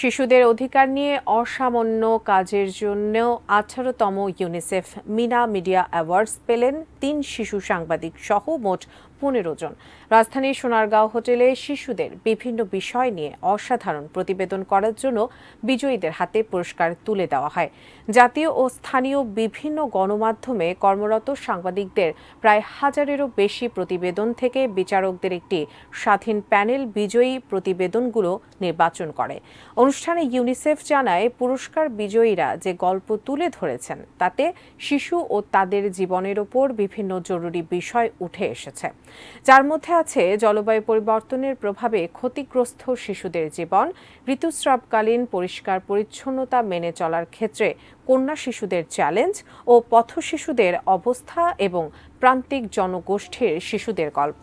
শিশুদের অধিকার নিয়ে অসামান্য কাজের জন্য 18তম ইউনিসেফ মিনা মিডিয়া অ্যাওয়ার্ডস পেলেন 3 শিশু সাংবাদিক সহ মোট 15 জন। রাজধানীর সোনারগাঁও হোটেলে শিশুদের বিভিন্ন বিষয় নিয়ে অসাধারণ প্রতিবেদন করার জন্য বিজয়ীদের হাতে পুরস্কার তুলে দেওয়া হয়। জাতীয় ও স্থানীয় বিভিন্ন গণমাধ্যমে কর্মরত সাংবাদিকদের প্রায় 1000-এরও বেশি প্রতিবেদন থেকে বিচারকদের একটি স্বাধীন প্যানেল বিজয়ী প্রতিবেদনগুলো নির্বাচন করে। অনুষ্ঠানে ইউনিসেফ জানায়, পুরস্কার বিজয়ীরা যে গল্প তুলে ধরেছেন তাতে শিশু ও তাদের জীবনের ওপর বিভিন্ন জরুরি বিষয় উঠে এসেছে, যার মধ্যে আছে জলবায়ু পরিবর্তনের প্রভাবে ক্ষতিগ্রস্ত শিশুদের জীবন, ঋতুস্রাবকালীন পরিষ্কার পরিচ্ছন্নতা মেনে চলার ক্ষেত্রে কন্যা শিশুদের চ্যালেঞ্জ ও পথ শিশুদের অবস্থা এবং প্রান্তিক জনগোষ্ঠীর শিশুদের গল্প।